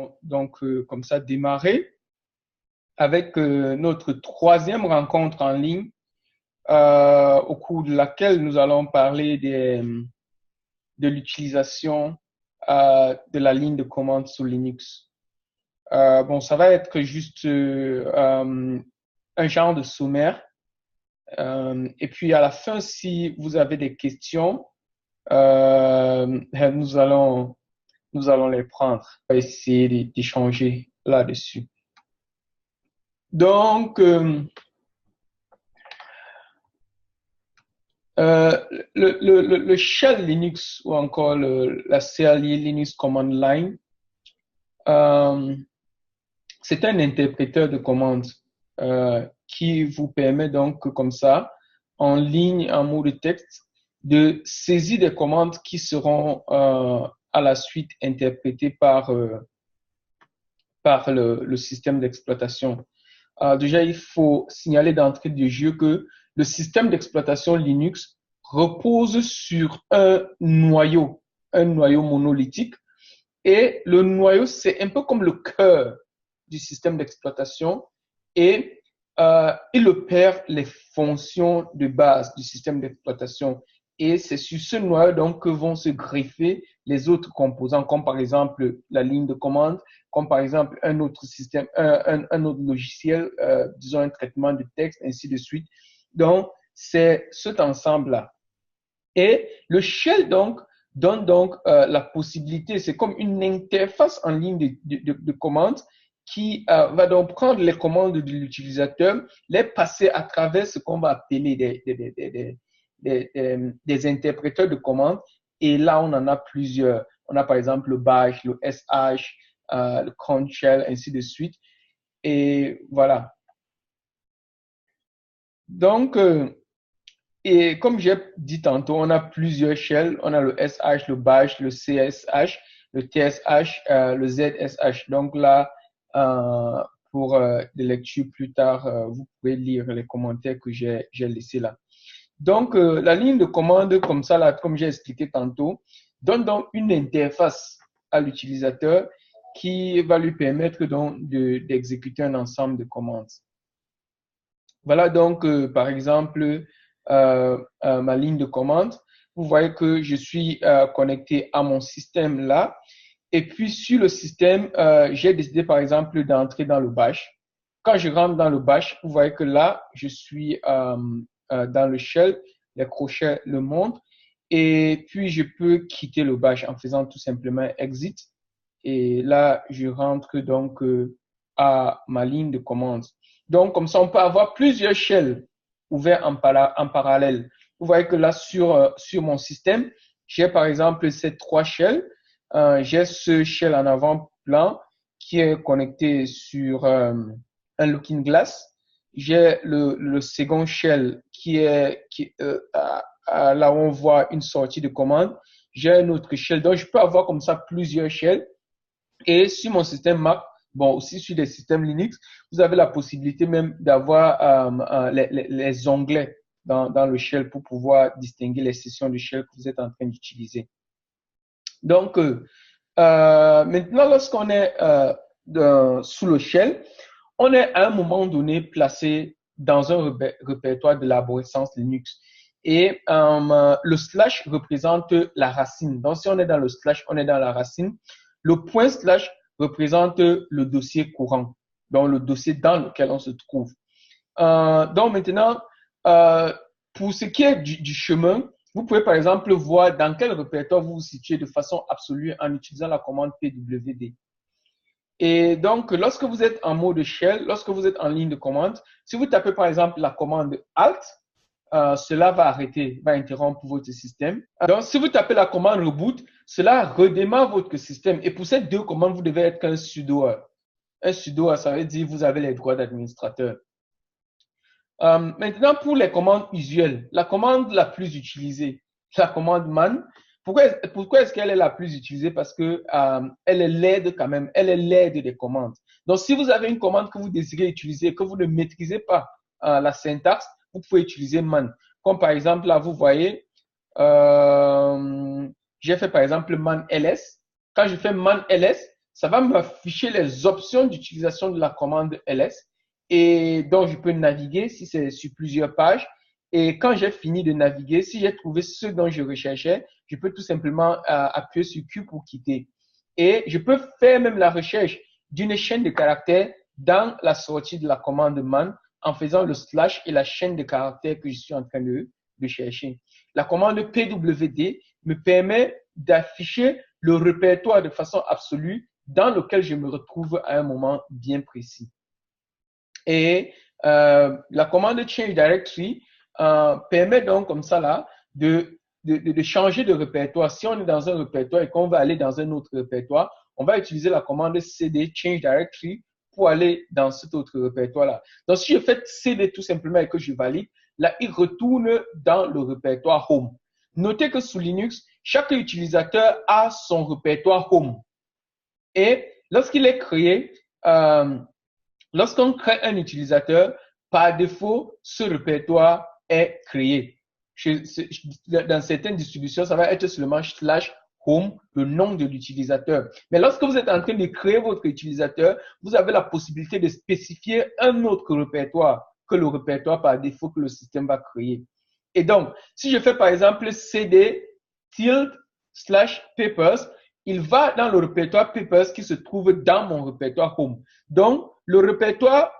allons donc comme ça démarrer avec notre troisième rencontre en ligne au cours de laquelle nous allons parler de l'utilisation de la ligne de commande sous Linux. Bon, ça va être juste un genre de sommaire. Et puis à la fin, si vous avez des questions, nous allons les prendre. On va essayer d'échanger là-dessus. Donc, le shell Linux ou encore la CLI Linux Command Line, c'est un interpréteur de commandes qui vous permet donc comme ça, en ligne, en mot de texte, de saisir des commandes qui seront à la suite interprétées par le système d'exploitation. Déjà, il faut signaler d'entrée de jeu que le système d'exploitation Linux repose sur un noyau monolithique. Et le noyau, c'est un peu comme le cœur du système d'exploitation et il opère les fonctions de base du système d'exploitation. Et c'est sur ce noyau donc que vont se greffer les autres composants, comme par exemple la ligne de commande, comme par exemple un autre système, un autre logiciel, disons un traitement de texte, ainsi de suite. Donc, c'est cet ensemble-là. Et le shell donc donne donc la possibilité, c'est comme une interface en ligne de commande qui va donc prendre les commandes de l'utilisateur, les passer à travers ce qu'on va appeler des interpréteurs de commandes. Et là, on en a plusieurs. On a par exemple le bash, le sh, le cron shell, ainsi de suite. Et voilà. Donc, et comme j'ai dit tantôt, on a plusieurs shells. On a le sh, le bash, le csh, le tsh, le zsh. Donc là, pour des lectures plus tard, vous pouvez lire les commentaires que j'ai laissés là. Donc, la ligne de commande, comme ça, là, comme j'ai expliqué tantôt, donne donc une interface à l'utilisateur qui va lui permettre donc d'exécuter un ensemble de commandes. Voilà donc, par exemple, ma ligne de commande. Vous voyez que je suis connecté à mon système là. Et puis, sur le système, j'ai décidé, par exemple, d'entrer dans le bash. Quand je rentre dans le bash, vous voyez que là, je suis dans le shell, les crochets le montrent. Et puis, je peux quitter le bash en faisant tout simplement exit. Et là, je rentre donc à ma ligne de commande. Donc, comme ça, on peut avoir plusieurs shells ouverts en parallèle. Vous voyez que là, sur mon système, j'ai par exemple ces trois shells. J'ai ce shell en avant-plan qui est connecté sur un Looking Glass. J'ai le second shell qui là où on voit une sortie de commande. J'ai un autre shell. Donc, je peux avoir comme ça plusieurs shells. Et sur mon système Mac, bon, aussi sur des systèmes Linux, vous avez la possibilité même d'avoir les onglets dans le shell pour pouvoir distinguer les sessions de shell que vous êtes en train d'utiliser. Donc, maintenant, lorsqu'on est sous le shell, on est à un moment donné placé dans un répertoire de l'arborescence Linux. Et le slash représente la racine. Donc, si on est dans le slash, on est dans la racine. Le point slash représente le dossier courant, donc le dossier dans lequel on se trouve. Donc maintenant, pour ce qui est du chemin, vous pouvez par exemple voir dans quel répertoire vous vous situez de façon absolue en utilisant la commande pwd. Et donc, lorsque vous êtes en mode shell, lorsque vous êtes en ligne de commande, si vous tapez par exemple la commande alt, cela va arrêter, va interrompre votre système. Donc, si vous tapez la commande reboot, cela redémarre votre système. Et pour ces deux commandes, vous devez être qu'un sudo. Un sudo, ça veut dire que vous avez les droits d'administrateur. Maintenant, pour les commandes usuelles, la commande la plus utilisée, la commande man. Pourquoi est-ce qu'elle est la plus utilisée? Parce que elle est laide quand même. Elle est laide des commandes. Donc, si vous avez une commande que vous désirez utiliser et que vous ne maîtrisez pas la syntaxe, vous pouvez utiliser man. Comme par exemple, là, vous voyez, j'ai fait par exemple man ls. Quand je fais man ls, ça va m'afficher les options d'utilisation de la commande ls. Et donc, je peux naviguer si c'est sur plusieurs pages. Et quand j'ai fini de naviguer, si j'ai trouvé ce dont je recherchais, je peux tout simplement appuyer sur Q pour quitter. Et je peux faire même la recherche d'une chaîne de caractères dans la sortie de la commande man en faisant le slash et la chaîne de caractères que je suis en train de chercher. La commande pwd me permet d'afficher le répertoire de façon absolue dans lequel je me retrouve à un moment bien précis. Et la commande change directory permet donc comme ça là de changer de répertoire. Si on est dans un répertoire et qu'on va aller dans un autre répertoire, on va utiliser la commande cd change directory pour aller dans cet autre répertoire là. Donc si je fais cd tout simplement et que je valide, là il retourne dans le répertoire home. Notez que sous Linux, chaque utilisateur a son répertoire home. Et lorsqu'il est créé, lorsqu'on crée un utilisateur, par défaut, ce répertoire est créé. Dans certaines distributions, ça va être seulement /home, le nom de l'utilisateur. Mais lorsque vous êtes en train de créer votre utilisateur, vous avez la possibilité de spécifier un autre répertoire que le répertoire par défaut que le système va créer. Et donc, si je fais par exemple cd /papers, il va dans le répertoire papers qui se trouve dans mon répertoire home. Donc, le répertoire,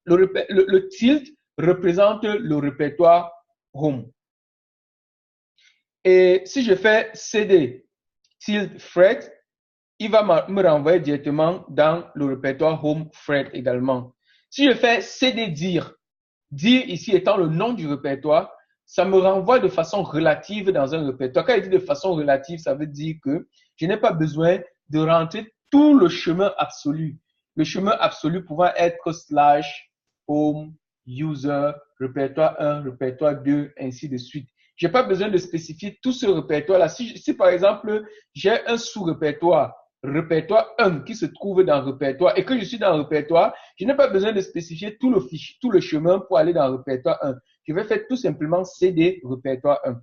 le tilde représente le répertoire home. Et si je fais cd tilde thread, il va me renvoyer directement dans le répertoire home thread également. Si je fais cd dir ici étant le nom du répertoire, ça me renvoie de façon relative dans un répertoire. Quand il dit de façon relative, ça veut dire que je n'ai pas besoin de rentrer tout le chemin absolu. Le chemin absolu pouvant être /home, user, répertoire 1, répertoire 2, ainsi de suite. Je n'ai pas besoin de spécifier tout ce répertoire-là. Si par exemple, j'ai un sous-répertoire, répertoire 1 qui se trouve dans répertoire et que je suis dans répertoire, je n'ai pas besoin de spécifier tout le chemin pour aller dans répertoire 1. Je vais faire tout simplement cd répertoire 1.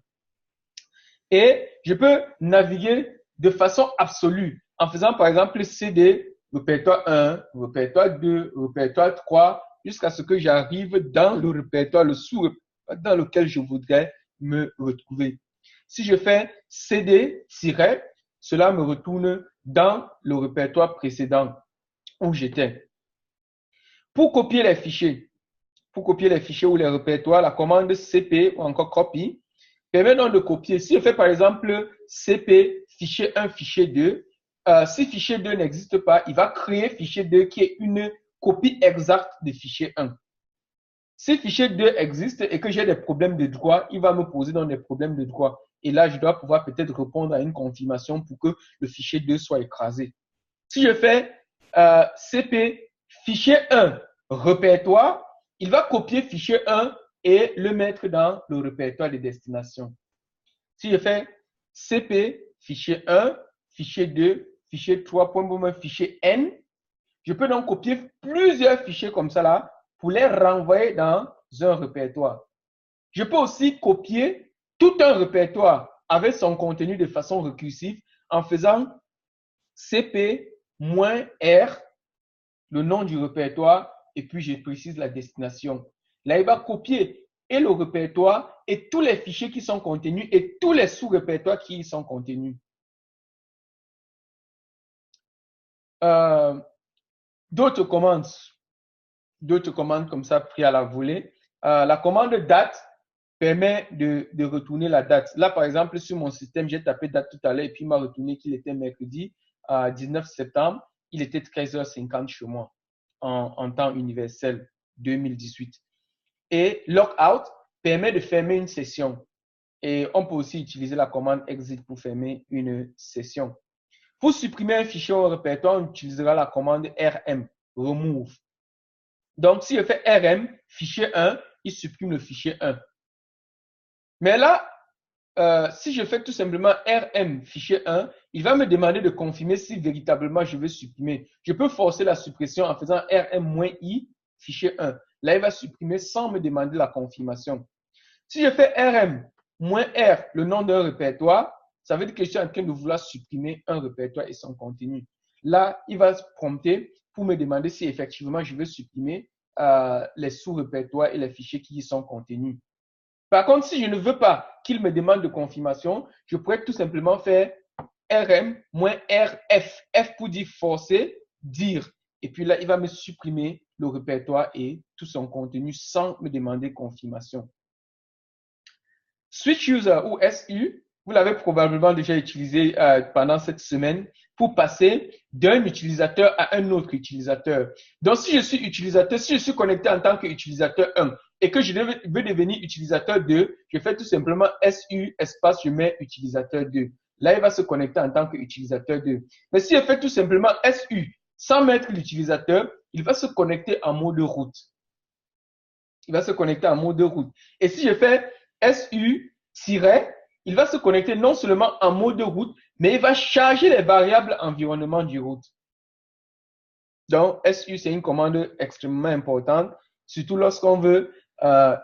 Et je peux naviguer de façon absolue en faisant par exemple cd répertoire 1, répertoire 2, répertoire 3, jusqu'à ce que j'arrive dans le répertoire, le sous-répertoire dans lequel je voudrais me retrouver. Si je fais cd-, cela me retourne dans le répertoire précédent où j'étais. Pour copier les fichiers ou les répertoires, la commande cp ou encore copy permet donc de copier. Si je fais par exemple cp fichier 1, fichier 2, si fichier 2 n'existe pas, il va créer fichier 2 qui est une copie exacte de fichier 1. Si fichier 2 existe et que j'ai des problèmes de droit, il va me poser donc des problèmes de droit. Et là, je dois pouvoir peut-être répondre à une confirmation pour que le fichier 2 soit écrasé. Si je fais cp fichier 1 répertoire, il va copier fichier 1 et le mettre dans le répertoire de destination. Si je fais cp fichier 1, fichier 2, fichier 3, fichier n, je peux donc copier plusieurs fichiers comme ça là pour les renvoyer dans un répertoire. Je peux aussi copier tout un répertoire avec son contenu de façon récursive en faisant cp-r, le nom du répertoire, et puis je précise la destination. Là, il va copier et le répertoire et tous les fichiers qui sont contenus et tous les sous-répertoires qui y sont contenus. D'autres commandes comme ça prises à la volée. La commande date permet de retourner la date. Là, par exemple, sur mon système, j'ai tapé date tout à l'heure et puis il m'a retourné qu'il était mercredi 19 septembre. Il était 13h50 chez moi en temps universel 2018. Et logout permet de fermer une session. Et on peut aussi utiliser la commande exit pour fermer une session. Pour supprimer un fichier au répertoire, on utilisera la commande rm, remove. Donc, si je fais rm, fichier 1, il supprime le fichier 1. Mais là, si je fais tout simplement rm, fichier 1, il va me demander de confirmer si véritablement je veux supprimer. Je peux forcer la suppression en faisant rm-i, fichier 1. Là, il va supprimer sans me demander la confirmation. Si je fais rm-r, le nom d'un répertoire, ça veut dire que je suis en train de vouloir supprimer un répertoire et son contenu. Là, il va se prompter pour me demander si effectivement je veux supprimer les sous-répertoires et les fichiers qui y sont contenus. Par contre, si je ne veux pas qu'il me demande de confirmation, je pourrais tout simplement faire rm-rf, F pour dire forcer, dire. Et puis là, il va me supprimer le répertoire et tout son contenu sans me demander confirmation. Switch User ou SU, vous l'avez probablement déjà utilisé pendant cette semaine pour passer d'un utilisateur à un autre utilisateur. Donc, si je suis utilisateur, si je suis connecté en tant qu'utilisateur 1 et que je veux devenir utilisateur 2, je fais tout simplement SU espace, je mets utilisateur 2. Là, il va se connecter en tant qu'utilisateur 2. Mais si je fais tout simplement SU sans mettre l'utilisateur, il va se connecter en mode route. Il va se connecter en mode route. Et si je fais SU, il va se connecter non seulement en mode route, mais il va charger les variables environnement du route. Donc, SU, c'est une commande extrêmement importante, surtout lorsqu'on veut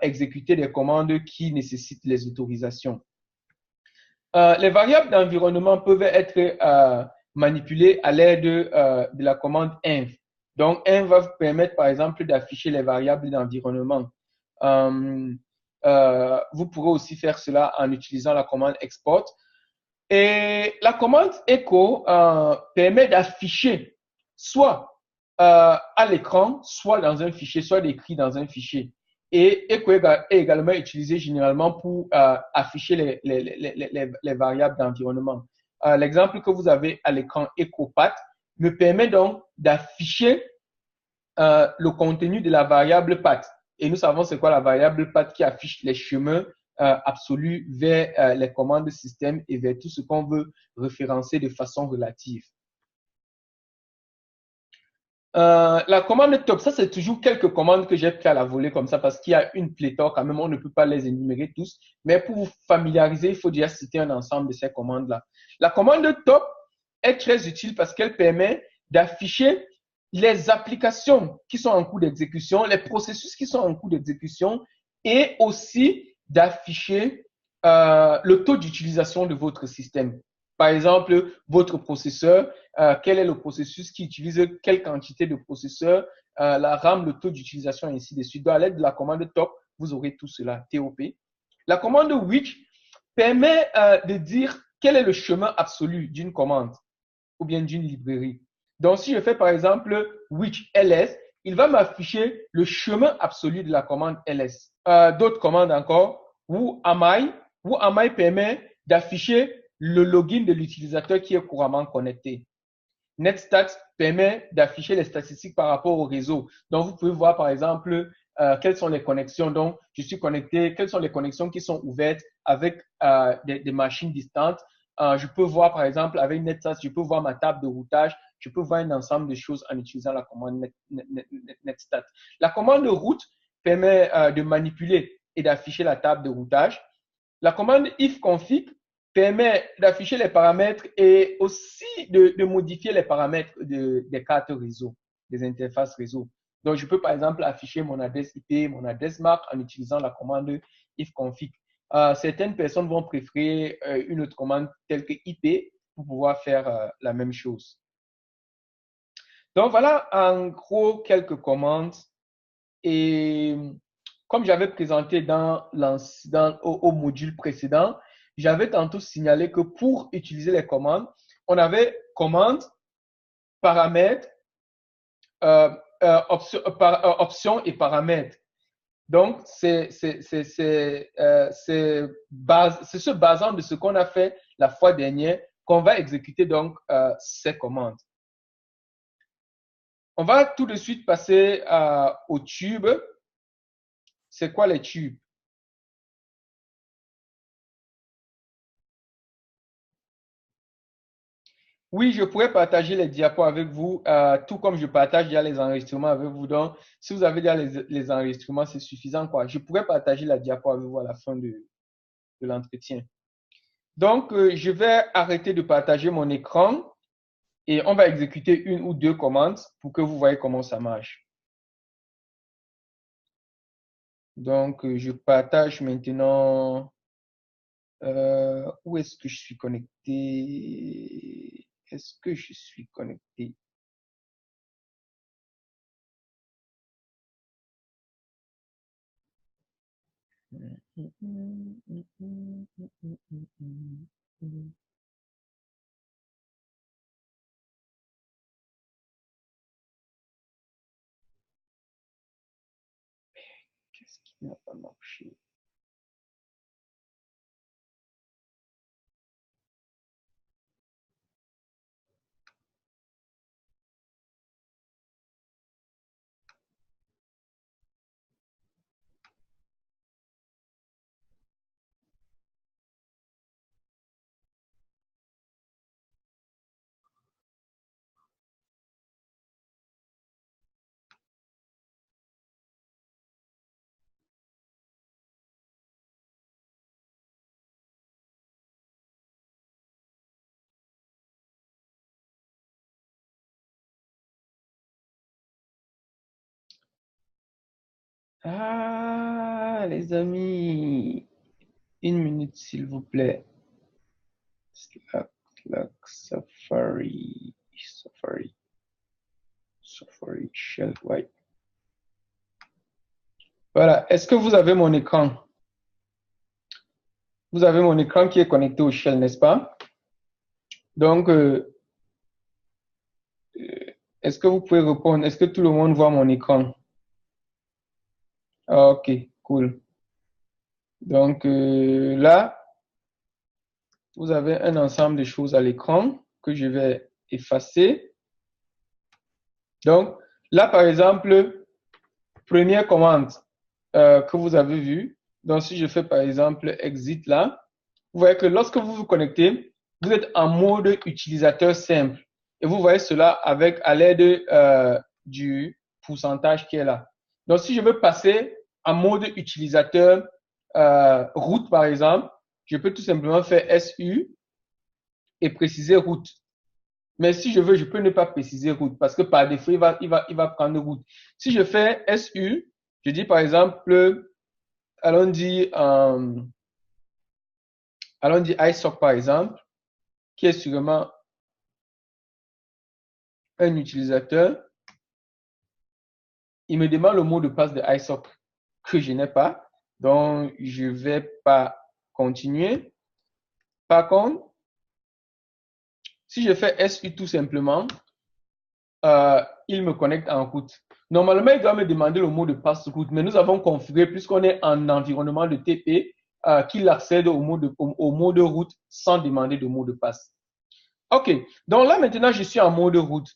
exécuter des commandes qui nécessitent les autorisations. Les variables d'environnement peuvent être manipulées à l'aide de la commande env. Donc, env va vous permettre, par exemple, d'afficher les variables d'environnement. Vous pourrez aussi faire cela en utilisant la commande export. Et la commande echo permet d'afficher soit à l'écran, soit dans un fichier, soit d'écrit dans un fichier. Et echo est également utilisé généralement pour afficher les variables d'environnement. L'exemple que vous avez à l'écran EchoPath me permet donc d'afficher le contenu de la variable path. Et nous savons c'est quoi la variable path qui affiche les chemins absolus vers les commandes système et vers tout ce qu'on veut référencer de façon relative. La commande top, ça c'est toujours quelques commandes que j'ai pris à la volée comme ça parce qu'il y a une pléthore quand même, on ne peut pas les énumérer tous. Mais pour vous familiariser, il faut déjà citer un ensemble de ces commandes-là. La commande top est très utile parce qu'elle permet d'afficher les applications qui sont en cours d'exécution, les processus qui sont en cours d'exécution et aussi d'afficher le taux d'utilisation de votre système. Par exemple, votre processeur, quel est le processus qui utilise quelle quantité de processeur, la RAM, le taux d'utilisation, et ainsi de suite. Donc, à l'aide de la commande top, vous aurez tout cela, TOP. La commande which permet de dire quel est le chemin absolu d'une commande ou bien d'une librairie. Donc, si je fais par exemple which ls, il va m'afficher le chemin absolu de la commande ls. D'autres commandes encore, who am I permet d'afficher le login de l'utilisateur qui est couramment connecté. Netstats permet d'afficher les statistiques par rapport au réseau. Donc, vous pouvez voir, par exemple, quelles sont les connexions. Donc, je suis connecté, quelles sont les connexions qui sont ouvertes avec des machines distantes. Je peux voir, par exemple, avec Netstats, je peux voir ma table de routage. Je peux voir un ensemble de choses en utilisant la commande Netstat. La commande route permet de manipuler et d'afficher la table de routage. La commande ifconfig permet d'afficher les paramètres et aussi de modifier les paramètres des cartes réseau, des interfaces réseau. Donc, je peux par exemple afficher mon adresse IP, mon adresse MAC en utilisant la commande ifconfig. Certaines personnes vont préférer une autre commande telle que IP pour pouvoir faire la même chose. Donc, voilà en gros quelques commandes. Et comme j'avais présenté au module précédent, j'avais tantôt signalé que pour utiliser les commandes, on avait commandes, paramètres, options et paramètres. Donc, c'est se basant de ce qu'on a fait la fois dernière qu'on va exécuter donc ces commandes. On va tout de suite passer aux tubes. C'est quoi les tubes? Oui, je pourrais partager les diapos avec vous, tout comme je partage déjà les enregistrements avec vous. Donc, si vous avez déjà les enregistrements, c'est suffisant, quoi. Je pourrais partager la diapo avec vous à la fin de l'entretien. Donc, je vais arrêter de partager mon écran et on va exécuter une ou deux commandes pour que vous voyez comment ça marche. Donc, je partage maintenant. Où est-ce que je suis connecté? Est-ce que je suis connecté? Qu'est-ce qui n'a pas marché? Ah, les amis, une minute, s'il vous plaît. Slack, Slack, Safari, Safari, Shell, ouais. Voilà. Est-ce que vous avez mon écran? Vous avez mon écran qui est connecté au Shell, n'est-ce pas? Donc, est-ce que vous pouvez répondre? Est-ce que tout le monde voit mon écran? Ah, ok, cool. Donc, là, vous avez un ensemble de choses à l'écran que je vais effacer. Donc, là, par exemple, première commande que vous avez vue. Donc, si je fais, par exemple, exit là, vous voyez que lorsque vous vous connectez, vous êtes en mode utilisateur simple. Et vous voyez cela avec à l'aide du pourcentage qui est là. Donc, si je veux passer en mode utilisateur route, par exemple, je peux tout simplement faire SU et préciser route. Mais si je veux, je peux ne pas préciser route parce que par défaut, il va prendre route. Si je fais SU, je dis par exemple, allons dire iSoc par exemple, qui est sûrement un utilisateur. Il me demande le mot de passe de iSoc que je n'ai pas. Donc, je ne vais pas continuer. Par contre, si je fais SU tout simplement, il me connecte en route. Normalement, il doit me demander le mot de passe route, mais nous avons configuré, puisqu'on est en environnement de TP, qu'il accède au mode route sans demander de mot de passe. OK. Donc là, maintenant, je suis en mode route.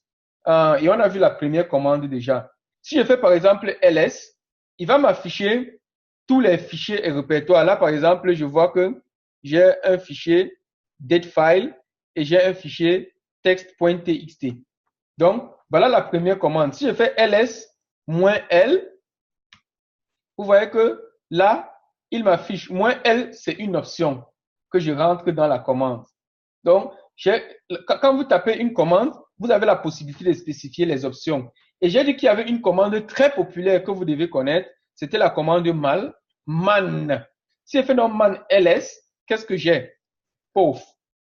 Et on a vu la première commande déjà. Si je fais par exemple ls, il va m'afficher tous les fichiers et répertoires. Là, par exemple, je vois que j'ai un fichier datefile et j'ai un fichier text.txt. Donc, voilà la première commande. Si je fais ls-l, vous voyez que là, il m'affiche -l, c'est une option que je rentre dans la commande. Donc, quand vous tapez une commande, vous avez la possibilité de spécifier les options. Et j'ai dit qu'il y avait une commande très populaire que vous devez connaître. C'était la commande man. Si je fais donc man ls, qu'est-ce que j'ai? Pauvre.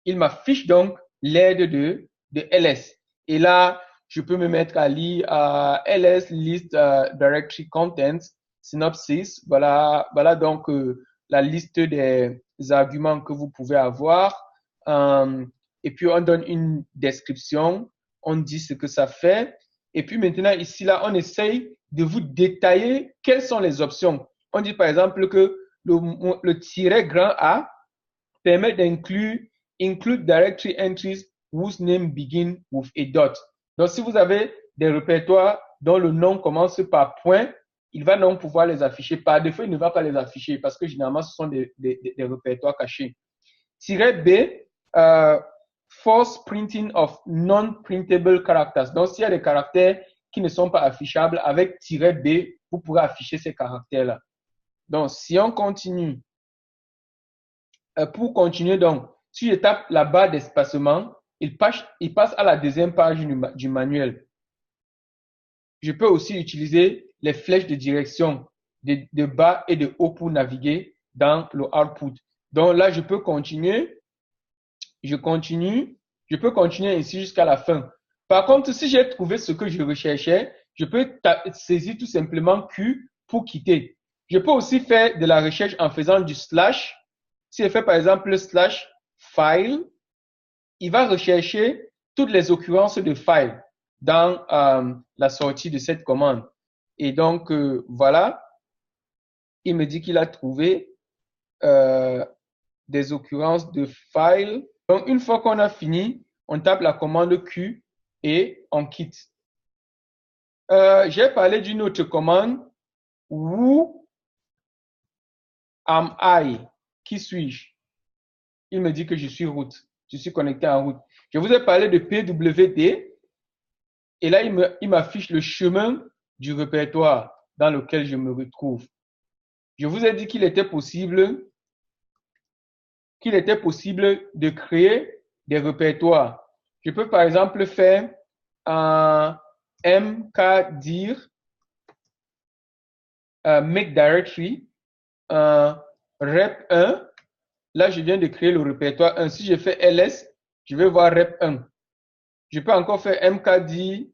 Il m'affiche donc l'aide de ls. Et là, je peux me mettre à lire ls list directory contents synopsis. Voilà donc la liste des arguments que vous pouvez avoir. Et puis, on donne une description, on dit ce que ça fait. Et puis maintenant, ici, là, on essaye de vous détailler quelles sont les options. On dit par exemple que le tiret grand A permet d'inclure include directory entries whose name begin with a dot. Donc, si vous avez des répertoires dont le nom commence par point, il va donc pouvoir les afficher. Par défaut, il ne va pas les afficher parce que généralement, ce sont des répertoires cachés. Tiret B, force printing of non-printable characters. Donc, s'il y a des caractères qui ne sont pas affichables, avec tiret B, vous pourrez afficher ces caractères-là. Donc, si on continue, pour continuer, donc, si je tape la barre d'espacement, il passe à la deuxième page du manuel. Je peux aussi utiliser les flèches de direction de bas et de haut pour naviguer dans le output. Donc là, je peux continuer. Je continue. Je peux continuer ici jusqu'à la fin. Par contre, si j'ai trouvé ce que je recherchais, je peux saisir tout simplement Q pour quitter. Je peux aussi faire de la recherche en faisant du slash. Si je fais par exemple le slash file, il va rechercher toutes les occurrences de file dans la sortie de cette commande. Et donc, voilà, il me dit qu'il a trouvé des occurrences de file. Donc, une fois qu'on a fini, on tape la commande Q et on quitte. J'ai parlé d'une autre commande. Who am I? Qui suis-je? Il me dit que je suis route. Je suis connecté en route. Je vous ai parlé de PWD. Et là, il m'affiche le chemin du répertoire dans lequel je me retrouve. Je vous ai dit qu'il était possible de créer des répertoires. Je peux par exemple faire un mkdir make directory, un rep1. Là, je viens de créer le répertoire 1. Si je fais ls, je vais voir rep1. Je peux encore faire mkdir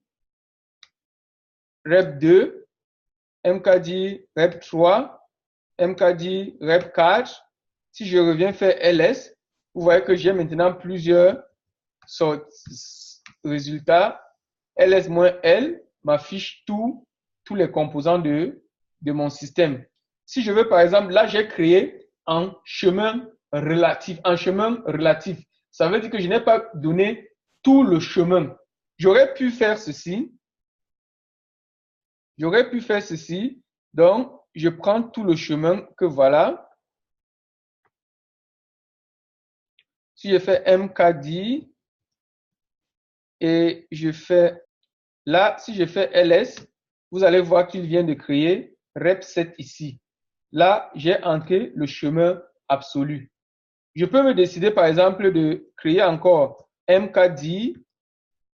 rep2, mkdir rep3, mkdir rep4. Si je reviens faire ls, vous voyez que j'ai maintenant plusieurs résultats. ls-l m'affiche tous les composants de mon système. Si je veux, par exemple, là, j'ai créé en chemin relatif. Ça veut dire que je n'ai pas donné tout le chemin. J'aurais pu faire ceci. Donc, je prends tout le chemin que voilà. Si je fais mkdir et je fais là, si je fais ls, vous allez voir qu'il vient de créer rep7 ici. Là, j'ai entré le chemin absolu. Je peux me décider, par exemple, de créer encore mkdir,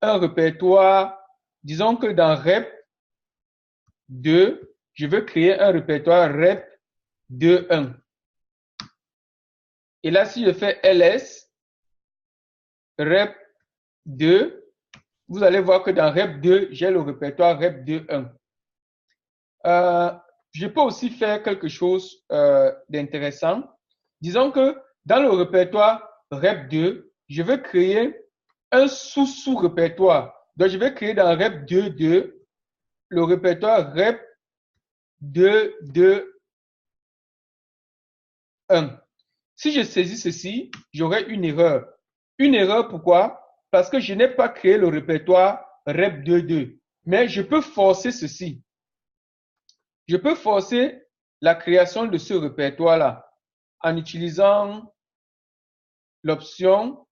un répertoire. Disons que dans rep2, je veux créer un répertoire rep21. Et là, si je fais ls, rep2, vous allez voir que dans rep2, j'ai le répertoire rep21. Je peux aussi faire quelque chose d'intéressant. Disons que dans le répertoire rep2, je veux créer un sous-répertoire. Donc, je vais créer dans rep22 le répertoire rep221. Si je saisis ceci, j'aurai une erreur. Une erreur, pourquoi? Parce que je n'ai pas créé le répertoire rep22. Mais je peux forcer ceci. Je peux forcer la création de ce répertoire-là en utilisant l'option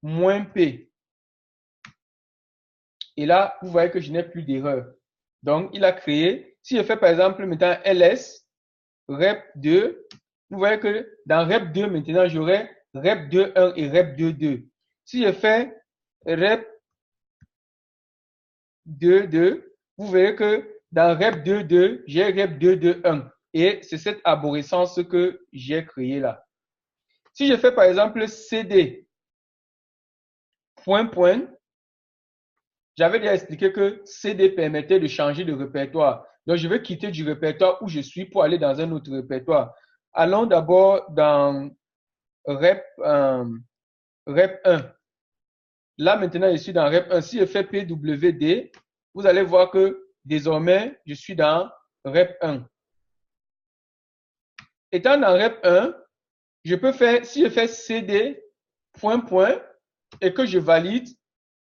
"-p". Et là, vous voyez que je n'ai plus d'erreur. Donc, il a créé. Si je fais par exemple maintenant ls, rep2, vous voyez que dans rep2, maintenant, j'aurai rep21 et rep22. Si je fais rep22, vous verrez que dans rep22, j'ai rep221. Et c'est cette arborescence que j'ai créée là. Si je fais par exemple cd, point, j'avais déjà expliqué que cd permettait de changer de répertoire. Donc, je vais quitter du répertoire où je suis pour aller dans un autre répertoire. Allons d'abord dans rep1. Là, maintenant, je suis dans rep1. Si je fais pwd, vous allez voir que désormais, je suis dans rep1. Étant dans rep1, je peux faire, si je fais cd, point, et que je valide,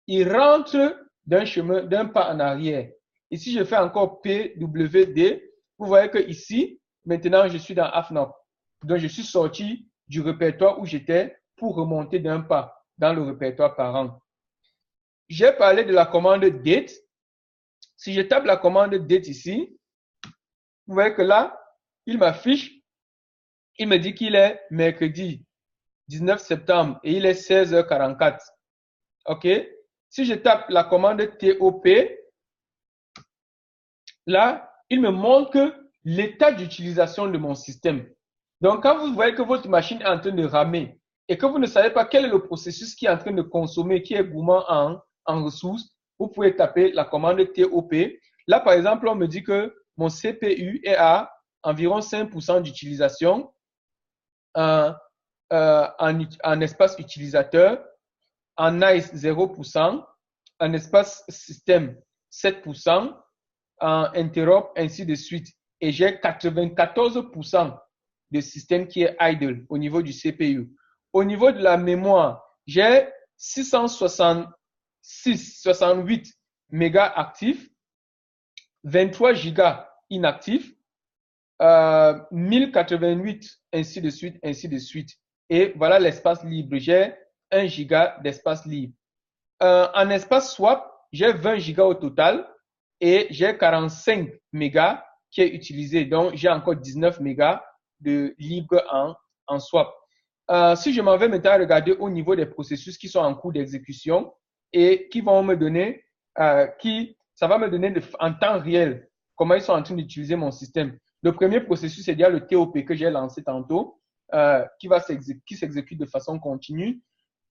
il rentre d'un pas en arrière. Et si je fais encore pwd, vous voyez que ici, maintenant, je suis dans AFNOC. Donc, je suis sorti du répertoire où j'étais pour remonter d'un pas dans le répertoire parent. J'ai parlé de la commande date. Si je tape la commande date ici, vous voyez que là, il m'affiche, il me dit qu'il est mercredi 19 septembre et il est 16h44. OK? Si je tape la commande TOP, là, il me montre l'état d'utilisation de mon système. Donc, quand vous voyez que votre machine est en train de ramer et que vous ne savez pas quel est le processus qui est en train de consommer, qui est gourmand en ressources, vous pouvez taper la commande TOP. Là, par exemple, on me dit que mon CPU est à environ 5% d'utilisation en espace utilisateur, en NICE 0%, en espace système 7%, en interop, ainsi de suite. Et j'ai 94% de système qui est idle au niveau du CPU. Au niveau de la mémoire, j'ai 68 mégas actifs, 23 gigas inactifs, 1088, ainsi de suite, ainsi de suite. Et voilà l'espace libre. J'ai 1 giga d'espace libre. En espace swap, j'ai 20 gigas au total et j'ai 45 mégas qui est utilisé. Donc, j'ai encore 19 mégas de libre en swap. Si je m'en vais maintenant regarder au niveau des processus qui sont en cours d'exécution et qui vont me donner, ça va me donner en temps réel comment ils sont en train d'utiliser mon système. Le premier processus, c'est déjà le TOP que j'ai lancé tantôt, qui s'exécute de façon continue.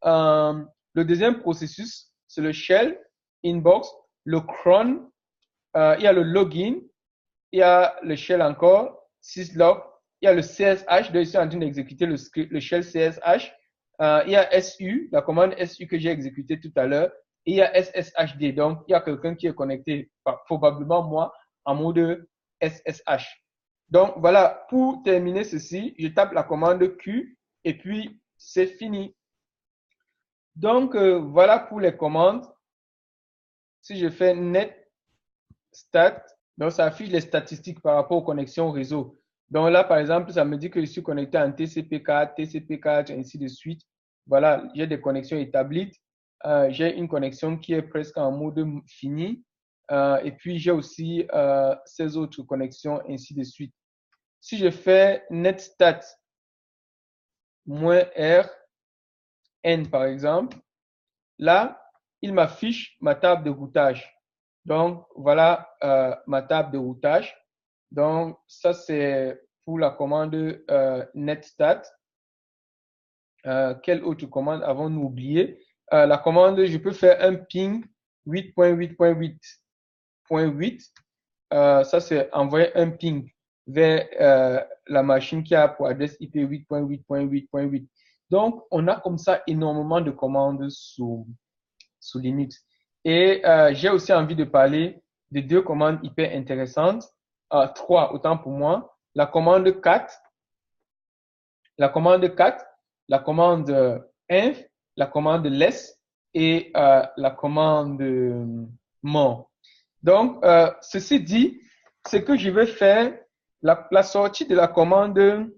Le deuxième processus, c'est le shell, inbox, le cron, il y a le login, il y a le shell encore, syslog, il y a le CSH, donc je suis en train d'exécuter le shell CSH, il y a SU, la commande SU que j'ai exécutée tout à l'heure, et il y a SSHD, donc il y a quelqu'un qui est connecté, probablement moi, en mode SSH. Donc voilà, pour terminer ceci, je tape la commande Q et puis c'est fini. Donc voilà pour les commandes. Si je fais net stat, donc ça affiche les statistiques par rapport aux connexions réseau. Donc là, par exemple, ça me dit que je suis connecté en TCP4, TCP4, ainsi de suite. Voilà, j'ai des connexions établies. J'ai une connexion qui est presque en mode fini. Et puis, j'ai aussi ces autres connexions, ainsi de suite. Si je fais netstat -r n, par exemple, là, il m'affiche ma table de routage. Donc, voilà ma table de routage. Donc, ça, c'est pour la commande netstat. Quelle autre commande avons-nous oublié? La commande, je peux faire un ping 8.8.8.8. Ça, c'est envoyer un ping vers la machine qui a pour adresse IP 8.8.8.8. Donc, on a comme ça énormément de commandes sous Linux. Et j'ai aussi envie de parler de deux commandes hyper intéressantes. Trois, autant pour moi. La commande 4, la commande 4, la commande inf, la commande less et la commande more. Donc, ceci dit, ce que je vais faire, la sortie de la commande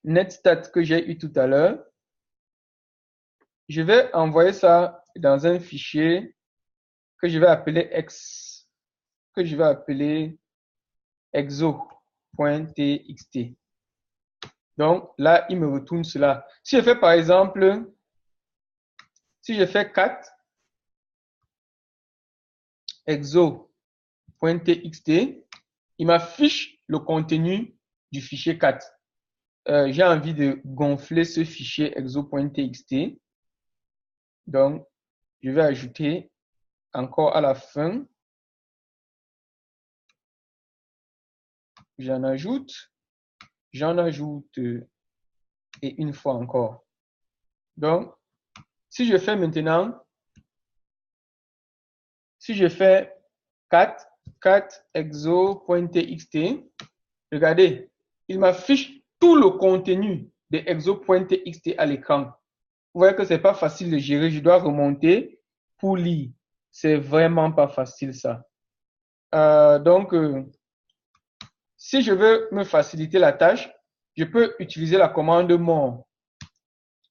netstat que j'ai eu tout à l'heure, je vais envoyer ça dans un fichier que je vais appeler exo.txt. Donc là, il me retourne cela. Si je fais par exemple, si je fais 4 exo.txt, il m'affiche le contenu du fichier 4. J'ai envie de gonfler ce fichier exo.txt. Donc, je vais ajouter encore à la fin. J'en ajoute et une fois encore. Donc, si je fais maintenant, si je fais 4 exo.txt, regardez, il m'affiche tout le contenu de exo.txt à l'écran. Vous voyez que c'est pas facile de gérer, je dois remonter pour lire. C'est vraiment pas facile ça. Donc, si je veux me faciliter la tâche, je peux utiliser la commande more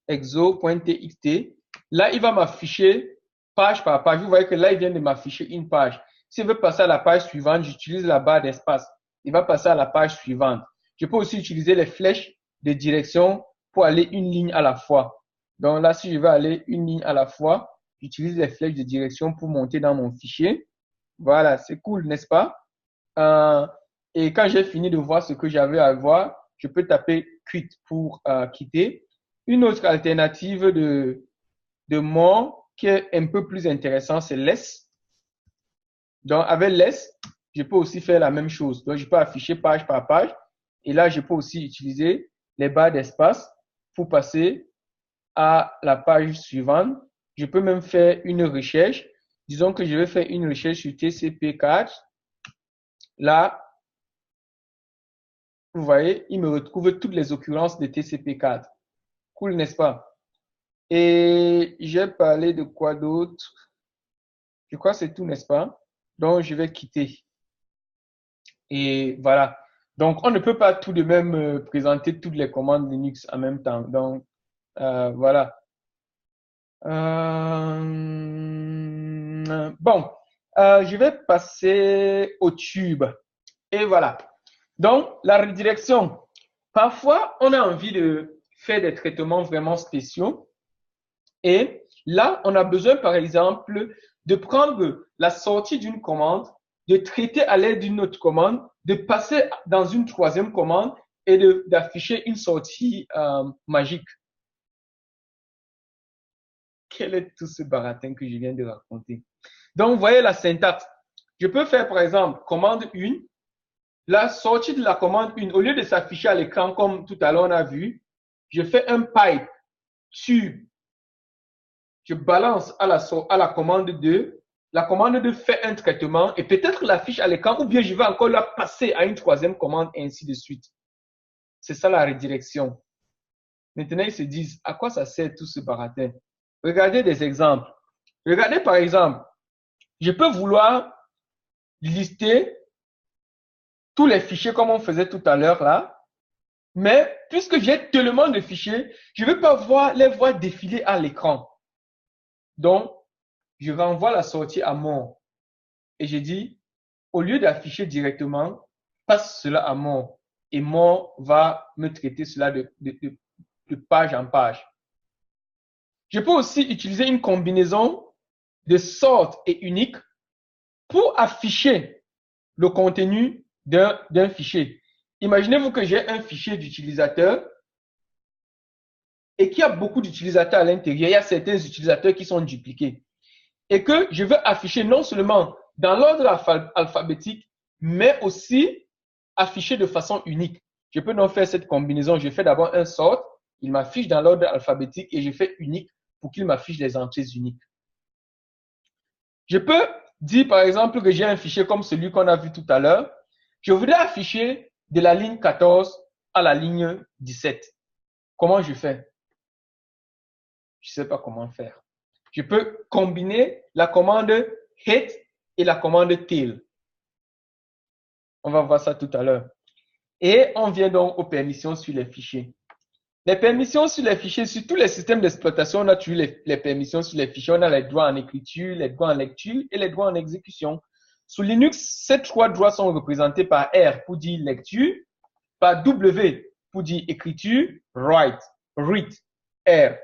exo.txt. Là, il va m'afficher page par page. Vous voyez que là, il vient de m'afficher une page. Si je veux passer à la page suivante, j'utilise la barre d'espace. Il va passer à la page suivante. Je peux aussi utiliser les flèches de direction pour aller une ligne à la fois. Donc là, si je veux aller une ligne à la fois, j'utilise les flèches de direction pour monter dans mon fichier. Voilà, c'est cool, n'est-ce pas? Et quand j'ai fini de voir ce que j'avais à voir, je peux taper quit pour quitter. Une autre alternative de more qui est un peu plus intéressant, c'est less. Donc, avec less, je peux aussi faire la même chose. Donc, je peux afficher page par page. Et là, je peux aussi utiliser les barres d'espace pour passer à la page suivante. Je peux même faire une recherche. Disons que je vais faire une recherche sur TCP4. Là, vous voyez, il me retrouve toutes les occurrences de TCP4. Cool, n'est-ce pas? Et j'ai parlé de quoi d'autre? Je crois que c'est tout, n'est-ce pas? Donc, je vais quitter. Et voilà. Donc, on ne peut pas tout de même présenter toutes les commandes Linux en même temps. Donc, voilà. Bon, je vais passer au tube. Et voilà. Donc, la redirection. Parfois, on a envie de faire des traitements vraiment spéciaux. Et là, on a besoin, par exemple, de prendre la sortie d'une commande, de traiter à l'aide d'une autre commande, de passer dans une troisième commande et d'afficher une sortie magique. Quel est tout ce baratin que je viens de raconter? Donc, vous voyez la syntaxe. Je peux faire, par exemple, commande 1. La sortie de la commande 1, au lieu de s'afficher à l'écran comme tout à l'heure on a vu, je fais un pipe tube. Je balance à la commande 2. La commande 2 fait un traitement et peut-être l'affiche à l'écran ou bien je vais encore la passer à une troisième commande et ainsi de suite. C'est ça la redirection. Maintenant, ils se disent, à quoi ça sert tout ce baratin? Regardez des exemples. Regardez par exemple, je peux vouloir lister tous les fichiers comme on faisait tout à l'heure là, mais puisque j'ai tellement de fichiers, je ne veux pas les voir défiler à l'écran. Donc, je renvoie la sortie à mort. Et je dis, au lieu d'afficher directement, passe cela à mort. Et mort va me traiter cela de page en page. Je peux aussi utiliser une combinaison de sort et unique pour afficher le contenu d'un fichier. Imaginez-vous que j'ai un fichier d'utilisateur et qu'il y a beaucoup d'utilisateurs à l'intérieur. Il y a certains utilisateurs qui sont dupliqués. Et que je veux afficher non seulement dans l'ordre alphabétique, mais aussi afficher de façon unique. Je peux donc faire cette combinaison. Je fais d'abord un sort, il m'affiche dans l'ordre alphabétique et je fais unique pour qu'il m'affiche les entrées uniques. Je peux dire par exemple que j'ai un fichier comme celui qu'on a vu tout à l'heure. Je voudrais afficher de la ligne 14 à la ligne 17. Comment je fais? Je ne sais pas comment faire. Je peux combiner la commande hit et la commande tail. On va voir ça tout à l'heure. Et on vient donc aux permissions sur les fichiers. Les permissions sur les fichiers, sur tous les systèmes d'exploitation, on a toujours les permissions sur les fichiers. On a les droits en écriture, les droits en lecture et les droits en exécution. Sous Linux, ces trois droits sont représentés par R pour dire lecture, par W pour dire écriture, write, read, R,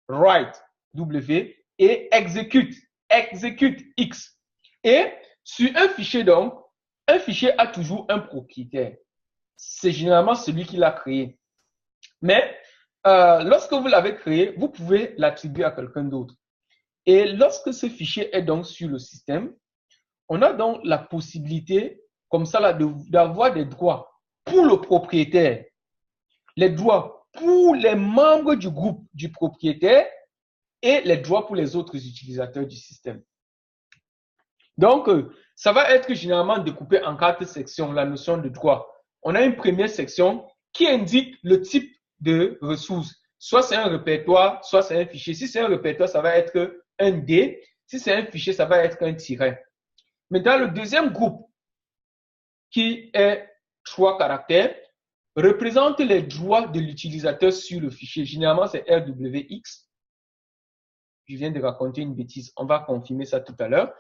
write, W, et execute, execute, X. Et sur un fichier donc, un fichier a toujours un propriétaire. C'est généralement celui qui l'a créé. Mais lorsque vous l'avez créé, vous pouvez l'attribuer à quelqu'un d'autre. Et lorsque ce fichier est donc sur le système, on a donc la possibilité, comme ça, d'avoir des droits pour le propriétaire, les droits pour les membres du groupe du propriétaire et les droits pour les autres utilisateurs du système. Donc, ça va être généralement découpé en 4 sections, la notion de droit. On a une première section qui indique le type de ressources. Soit c'est un répertoire, soit c'est un fichier. Si c'est un répertoire, ça va être un D. Si c'est un fichier, ça va être un tiret. Mais dans le deuxième groupe, qui est 3 caractères, représente les droits de l'utilisateur sur le fichier. Généralement, c'est RWX. Je viens de raconter une bêtise. On va confirmer ça tout à l'heure.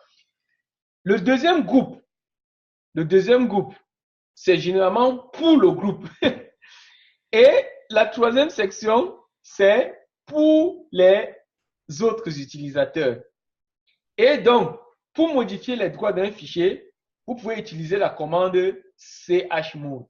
Le deuxième groupe, c'est généralement pour le groupe. Et la troisième section, c'est pour les autres utilisateurs. Et donc, pour modifier les droits d'un fichier, vous pouvez utiliser la commande chmod.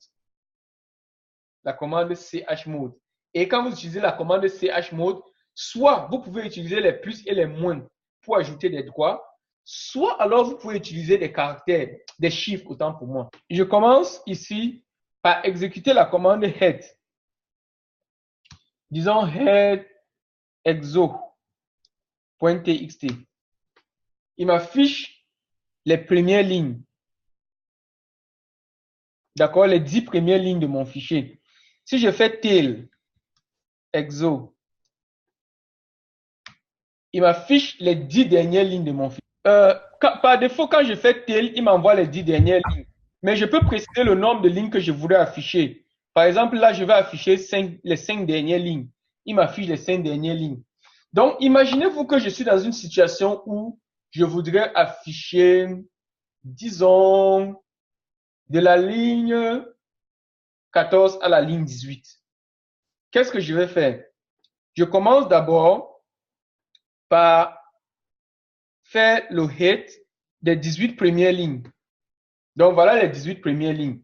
La commande chmod. Et quand vous utilisez la commande chmod, soit vous pouvez utiliser les plus et les moins pour ajouter des droits, soit alors vous pouvez utiliser des caractères, des chiffres, autant pour moi. Je commence ici par exécuter la commande head. Disons head exo.txt. Il m'affiche les premières lignes. D'accord, les 10 premières lignes de mon fichier. Si je fais tail exo, il m'affiche les 10 dernières lignes de mon fichier. Par défaut, quand je fais tail, il m'envoie les 10 dernières lignes. Mais je peux préciser le nombre de lignes que je voudrais afficher. Par exemple, là, je vais afficher les 5 dernières lignes. Il m'affiche les 5 dernières lignes. Donc, imaginez-vous que je suis dans une situation où je voudrais afficher, disons, de la ligne 14 à la ligne 18. Qu'est-ce que je vais faire? Je commence d'abord par faire le hit des 18 premières lignes. Donc, voilà les 18 premières lignes.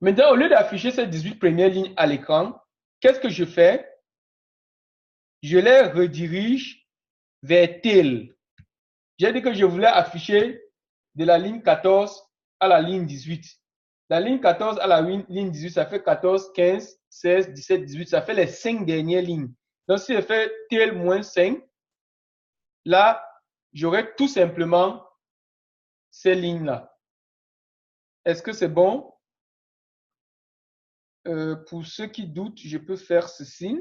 Maintenant, au lieu d'afficher ces 18 premières lignes à l'écran, qu'est-ce que je fais? Je les redirige vers tail. J'ai dit que je voulais afficher de la ligne 14 à la ligne 18. La ligne 14 à la ligne 18, ça fait 14, 15, 16, 17, 18. Ça fait les 5 dernières lignes. Donc, si je fais tail moins 5, là, j'aurai tout simplement ces lignes-là. Est-ce que c'est bon? Pour ceux qui doutent, je peux faire ceci.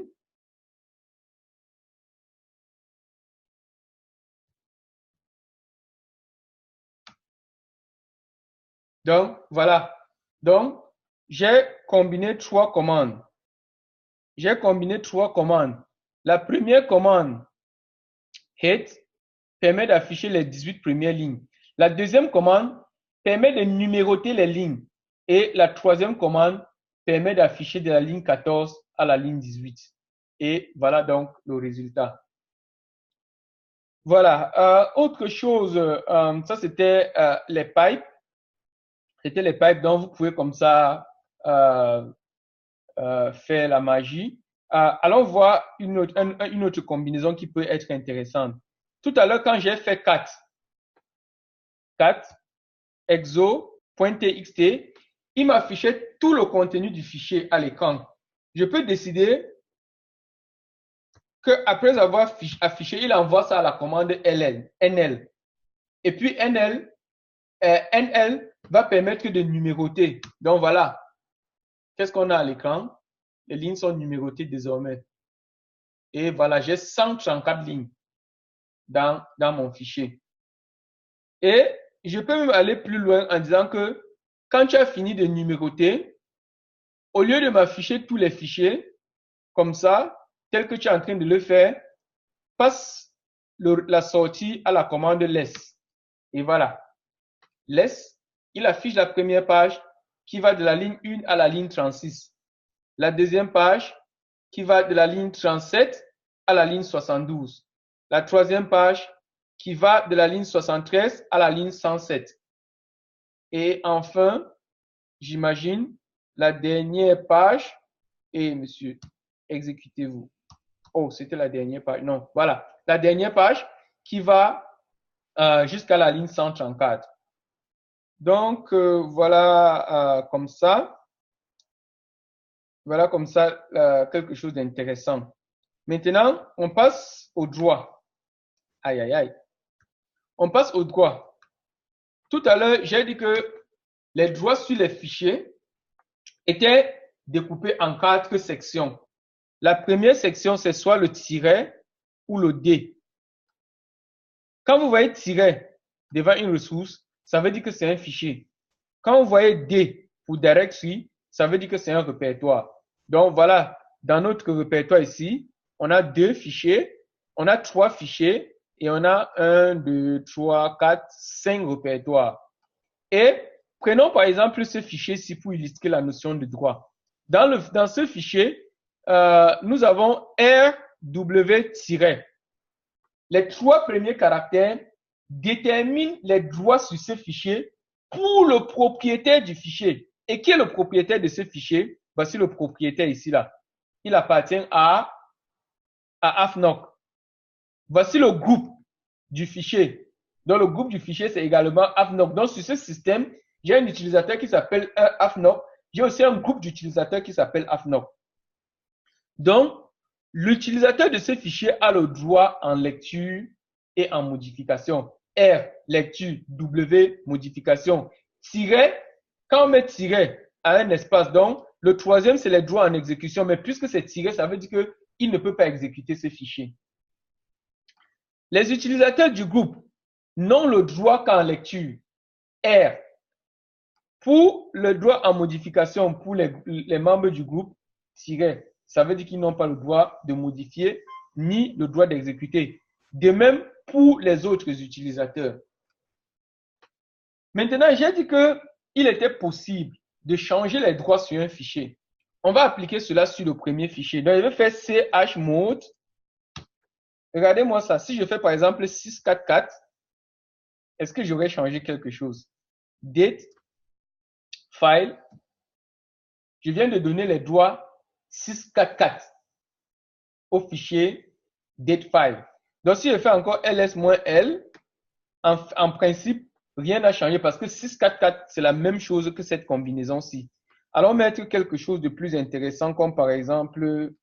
Donc, voilà. Donc, j'ai combiné 3 commandes. J'ai combiné 3 commandes. La première commande, hit, permet d'afficher les 18 premières lignes. La deuxième commande permet de numéroter les lignes. Et la troisième commande permet d'afficher de la ligne 14 à la ligne 18. Et voilà donc le résultat. Voilà. Autre chose, ça c'était les pipes. C'était les pipes dont vous pouvez comme ça faire la magie. Allons voir une autre combinaison qui peut être intéressante. Tout à l'heure, quand j'ai fait 4 exo.txt, il m'affichait tout le contenu du fichier à l'écran. Je peux décider qu'après avoir affiché, il envoie ça à la commande NL. Et puis NL va permettre de numéroter. Donc voilà. Qu'est-ce qu'on a à l'écran? Les lignes sont numérotées désormais. Et voilà, j'ai 134 lignes dans mon fichier. Et je peux même aller plus loin en disant que quand tu as fini de numéroter, au lieu de m'afficher tous les fichiers, comme ça, tel que tu es en train de le faire, passe la sortie à la commande less. Et voilà. Less, il affiche la première page qui va de la ligne 1 à la ligne 36. La deuxième page qui va de la ligne 37 à la ligne 72. La troisième page qui va de la ligne 73 à la ligne 107. Et enfin, j'imagine, la dernière page, et monsieur, exécutez-vous. Oh, c'était la dernière page. Non, voilà. La dernière page qui va jusqu'à la ligne 134. Donc, voilà comme ça. Voilà comme ça quelque chose d'intéressant. Maintenant, on passe au droit. Aïe, aïe, aïe. On passe au droit. Tout à l'heure, j'ai dit que les droits sur les fichiers étaient découpés en 4 sections. La première section, c'est soit le tiret ou le D. Quand vous voyez tiret devant une ressource, ça veut dire que c'est un fichier. Quand vous voyez D pour directory, ça veut dire que c'est un répertoire. Donc voilà, dans notre répertoire ici, on a 2 fichiers, on a 3 fichiers et on a 1, 2, 3, 4, 5 répertoires. Et prenons par exemple ce fichier-ci pour illustrer la notion de droit. Dans ce fichier, nous avons RW-. Les 3 premiers caractères déterminent les droits sur ce fichier pour le propriétaire du fichier. Et qui est le propriétaire de ce fichier? voici le propriétaire ici, là. Il appartient à AFNOC. Voici le groupe du fichier. Donc, le groupe du fichier, c'est également AFNOC. Donc, sur ce système, j'ai un utilisateur qui s'appelle AFNOC. J'ai aussi un groupe d'utilisateurs qui s'appelle AFNOC. Donc, l'utilisateur de ce fichier a le droit en lecture et en modification. R, lecture, W, modification. Tiret, quand on met tiret à un espace, donc, le troisième, c'est les droits en exécution. Mais puisque c'est tiré, ça veut dire qu'il ne peut pas exécuter ce fichier. Les utilisateurs du groupe n'ont le droit qu'en lecture. R. Pour le droit en modification pour les membres du groupe, tiret, ça veut dire qu'ils n'ont pas le droit de modifier ni le droit d'exécuter. De même pour les autres utilisateurs. Maintenant, j'ai dit qu'il était possible de changer les droits sur un fichier. On va appliquer cela sur le premier fichier. Donc, je vais faire chmod. Regardez-moi ça. Si je fais par exemple 644, est-ce que j'aurais changé quelque chose? Date, file. Je viens de donner les droits 644 au fichier datefile. Donc, si je fais encore ls-l, en principe, rien n'a changé parce que 644, c'est la même chose que cette combinaison-ci. Allons mettre quelque chose de plus intéressant comme par exemple,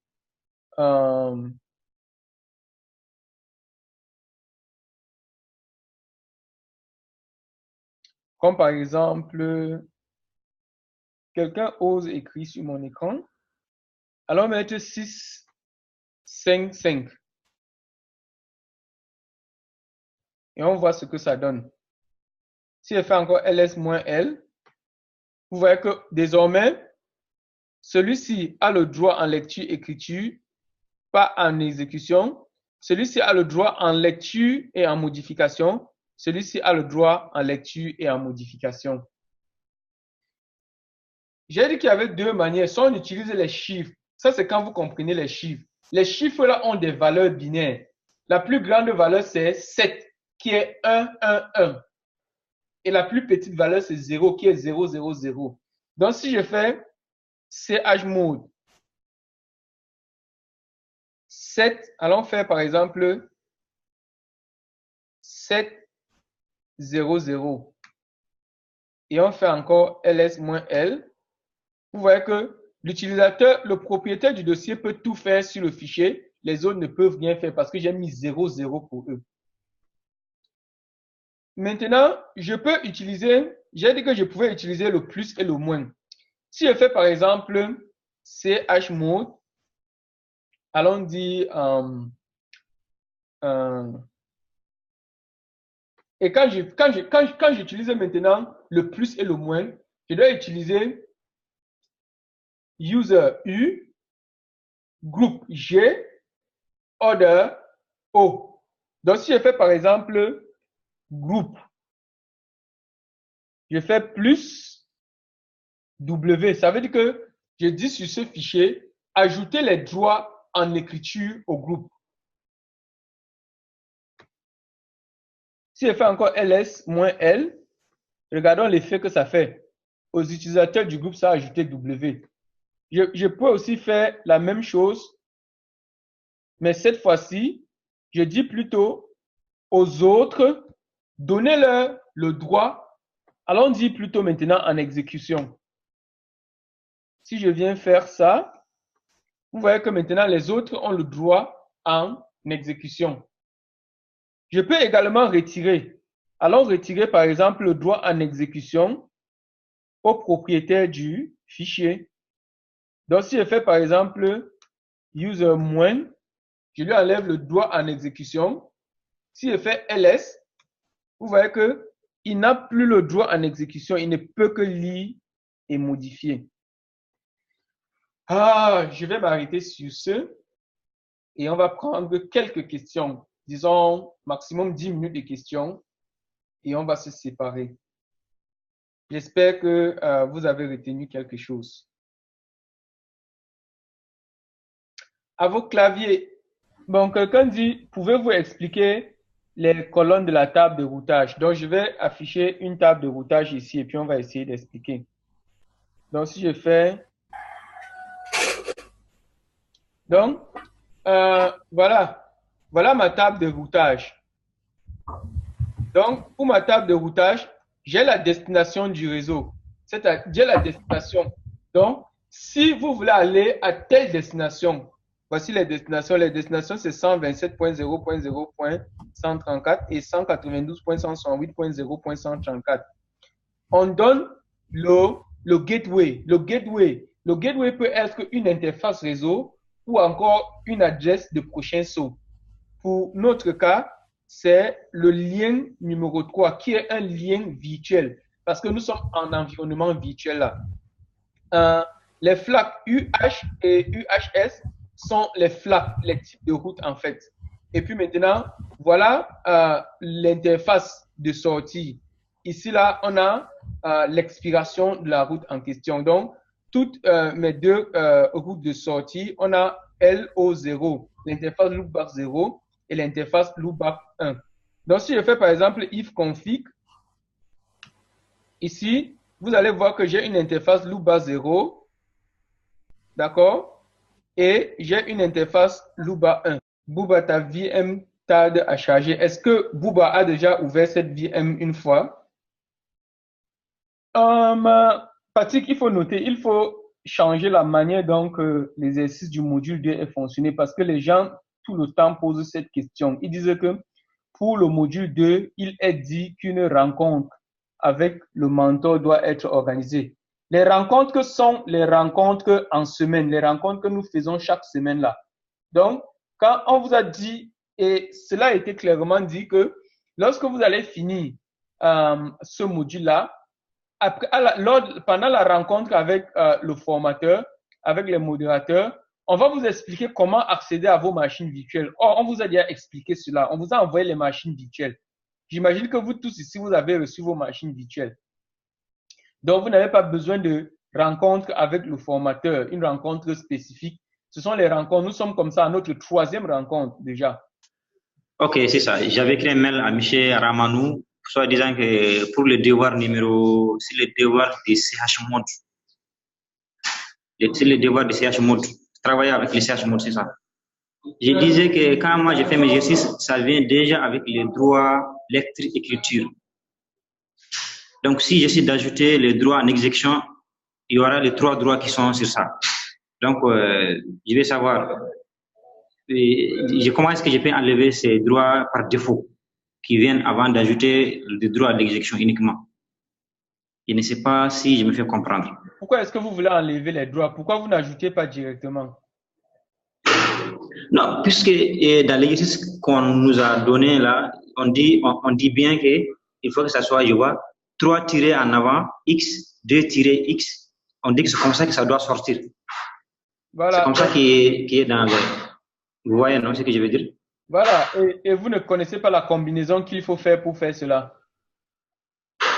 quelqu'un ose écrire sur mon écran. Allons mettre 6, 5, 5. Et on voit ce que ça donne. Si je fais encore ls-l, vous voyez que désormais, celui-ci a le droit en lecture-écriture, pas en exécution. Celui-ci a le droit en lecture et en modification. Celui-ci a le droit en lecture et en modification. J'ai dit qu'il y avait deux manières. Soit on utilise les chiffres. Ça, c'est quand vous comprenez les chiffres. Les chiffres là ont des valeurs binaires. La plus grande valeur, c'est 7, qui est 1, 1, 1. Et la plus petite valeur, c'est 0, qui est 0, 0, 0. Donc, si je fais chmod 7, allons faire par exemple 7, 0, 0. Et on fait encore ls-l. Vous voyez que l'utilisateur, le propriétaire du dossier peut tout faire sur le fichier. Les autres ne peuvent rien faire parce que j'ai mis 0, 0 pour eux. Maintenant, je peux utiliser, j'ai dit que je pouvais utiliser le plus et le moins. Si je fais par exemple chmod, allons dire et quand j'utilise maintenant le plus et le moins, je dois utiliser user U, groupe G, order O. Donc, si je fais par exemple groupe, je fais plus W. Ça veut dire que je dis sur ce fichier, ajouter les droits en écriture au groupe. Si je fais encore ls-l, regardons l'effet que ça fait. Aux utilisateurs du groupe, ça a ajouté W. Je peux aussi faire la même chose, mais cette fois-ci, je dis plutôt aux autres, donnez-leur le droit. Allons dire plutôt maintenant en exécution. Si je viens faire ça, vous voyez que maintenant les autres ont le droit en exécution. Je peux également retirer. Allons retirer par exemple le droit en exécution au propriétaire du fichier. Donc si je fais par exemple user moins, je lui enlève le droit en exécution. Si je fais ls, vous voyez que il n'a plus le droit en exécution, il ne peut que lire et modifier. Je vais m'arrêter sur ce et on va prendre quelques questions, disons maximum 10 minutes de questions et on va se séparer. J'espère que vous avez retenu quelque chose. À vos claviers, bon, quelqu'un dit, pouvez-vous expliquer les colonnes de la table de routage? Donc, je vais afficher une table de routage ici et puis on va essayer d'expliquer. Donc, si je fais Donc, voilà ma table de routage. Donc, pour ma table de routage, j'ai la destination du réseau. C'est-à-dire, j'ai la destination. Donc, si vous voulez aller à telle destination, voici les destinations. Les destinations, c'est 127.0.0.134 et 192.168.0.134. On donne le gateway. Le gateway peut être une interface réseau ou encore une adresse de prochain saut. Pour notre cas, c'est le lien numéro 3 qui est un lien virtuel parce que nous sommes en environnement virtuel là. Les flags UH et UHS sont les flags, les types de routes en fait. Et puis maintenant, voilà l'interface de sortie. Ici là, on a l'expiration de la route en question. Donc, toutes mes deux routes de sortie, on a LO0, l'interface loopback 0 et l'interface loopback 1. Donc, si je fais par exemple if config, ici, vous allez voir que j'ai une interface loopback 0, d'accord? Et j'ai une interface loopback 1. Booba, ta VM tarde à charger. Est-ce que Booba a déjà ouvert cette VM une fois? Patrick, il faut noter, il faut changer la manière dont l'exercice du module 2 est fonctionné parce que les gens, tout le temps, posent cette question. Ils disent que pour le module 2, il est dit qu'une rencontre avec le mentor doit être organisée. Les rencontres sont les rencontres en semaine, les rencontres que nous faisons chaque semaine là. Donc, quand on vous a dit, et cela a été clairement dit que lorsque vous allez finir ce module-là, pendant la rencontre avec le formateur, avec les modérateurs, on va vous expliquer comment accéder à vos machines virtuelles. Or, on vous a déjà expliqué cela. On vous a envoyé les machines virtuelles. J'imagine que vous tous ici, vous avez reçu vos machines virtuelles. Donc, vous n'avez pas besoin de rencontre avec le formateur, une rencontre spécifique. Ce sont les rencontres. Nous sommes comme ça à notre troisième rencontre déjà. Ok, c'est ça. J'avais écrit un mail à Michel Ramanou, soit disant que pour le devoir numéro, c'est le devoir de CH Mode. C'est le devoir de CH Mode. Travailler avec les CH Mode, c'est ça. Je disais que quand moi j'ai fait mes exercices, ça vient déjà avec les droits lecture-écriture. Donc, si j'essaie d'ajouter les droits en exécution, il y aura les 3 droits qui sont sur ça. Donc, je vais savoir comment est-ce que je peux enlever ces droits par défaut qui viennent avant d'ajouter les droits d'exécution uniquement. Je ne sais pas si je me fais comprendre. Pourquoi est-ce que vous voulez enlever les droits? Pourquoi vous n'ajoutez pas directement? Non, puisque dans l'exercice qu'on nous a donné là, on dit bien qu'il faut que ça soit, je vois, 3 tirés en avant, X, 2 tirés X. On dit que c'est comme ça que ça doit sortir. Voilà. C'est comme ça qui est dans le... Vous voyez, non, ce que je veux dire? Voilà. Et vous ne connaissez pas la combinaison qu'il faut faire pour faire cela?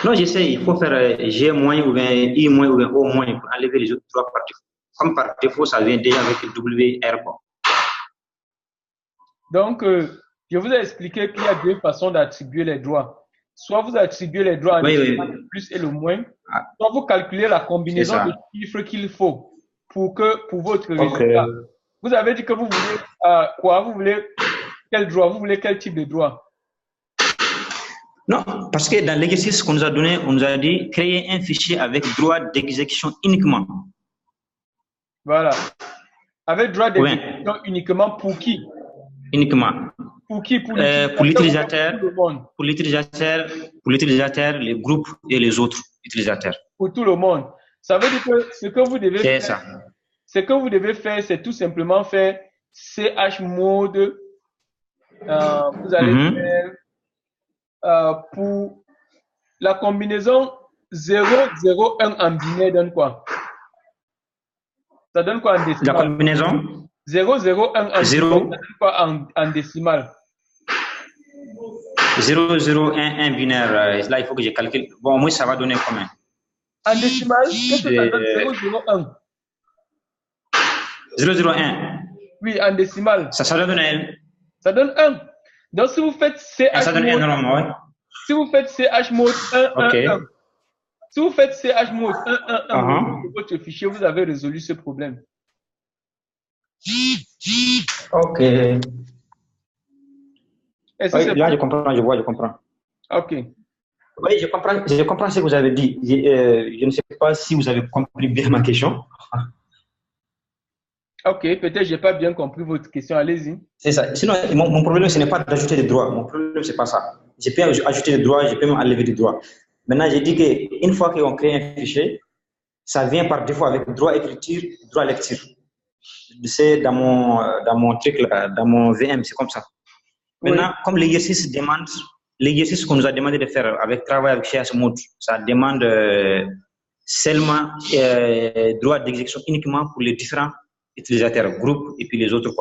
Non, je sais, il faut faire G- ou bien I- ou bien O- pour enlever les autres 3 par défaut. Comme par défaut, ça vient déjà avec WR. Donc, je vous ai expliqué qu'il y a 2 façons d'attribuer les droits. Soit vous attribuez les droits en le plus et le moins, soit vous calculez la combinaison de chiffres qu'il faut pour votre résultat. Vous avez dit que vous voulez quoi? Vous voulez quel droit? Vous voulez quel type de droit? Non, parce que dans l'exercice qu'on nous a donné, on nous a dit créer un fichier avec droit d'exécution uniquement. Voilà. Avec droit d'exécution uniquement pour qui? Uniquement. Pour qui? Pour l'utilisateur, les groupes et les autres utilisateurs. Pour tout le monde. Ça veut dire que ce que vous devez faire, ce que vous devez faire, c'est tout simplement faire chmod. Vous allez faire pour la combinaison 0, 0, 1 en binaire donne quoi? Ça donne quoi en décimal? La combinaison 0, 0, 1 en 0. binaire, ça donne quoi en décimal? 0, 0, 1, 1 binaire. Là, il faut que je calcule. Bon, moi, ça va donner combien? En décimal, qu'est-ce que ça donne? 0, 0, 1. 0, 0, 1. Oui, en décimal. Ça donne 1. Ça donne 1. Donc, si vous faites CH ça donne 1 normalement, ouais. Si vous faites CH mode 1, 1, 1. Si vous faites CH mode 1, 1, 1 sur votre fichier, vous avez résolu ce problème. Ok. Est-ce que Oui, c'est là, je bon? comprends, je vois, je comprends. OK. Oui, je comprends ce que vous avez dit. Je ne sais pas si vous avez compris bien ma question. OK, peut-être j'ai pas bien compris votre question. Allez-y. C'est ça. Sinon, mon problème, ce n'est pas d'ajouter des droits. Mon problème, c'est pas ça. Je peux ajouter des droits, je peux même enlever des droits. Maintenant, j'ai dit qu'une fois qu'on crée un fichier, ça vient par défaut avec droit écriture, droit lecture. C'est dans mon truc là, dans mon VM, c'est comme ça. Oui. Maintenant, comme l'exercice qu'on nous a demandé de faire avec travail avec CS Mode, ça demande seulement droit d'exécution uniquement pour les différents utilisateurs, groupes et puis les autres.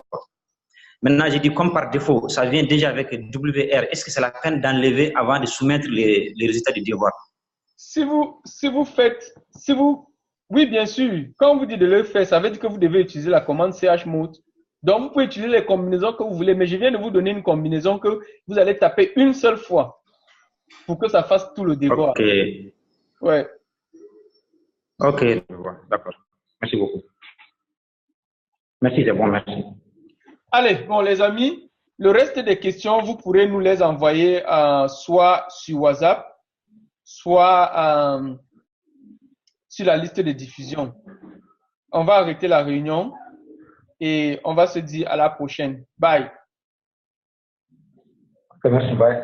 Maintenant, j'ai dit comme par défaut, ça vient déjà avec WR. Est-ce que c'est la peine d'enlever avant de soumettre les résultats du devoir? Oui, bien sûr. Quand vous dites de le faire, ça veut dire que vous devez utiliser la commande chmod. Donc, vous pouvez utiliser les combinaisons que vous voulez, mais je viens de vous donner une combinaison que vous allez taper une seule fois pour que ça fasse tout le devoir. Ok, Ouais. ok, je vois, d'accord. Merci beaucoup. Merci, c'est bon, merci. Allez, bon, les amis, le reste des questions, vous pourrez nous les envoyer soit sur WhatsApp, soit sur la liste de diffusion. On va arrêter la réunion et on va se dire à la prochaine. Bye. Ok, merci, bye.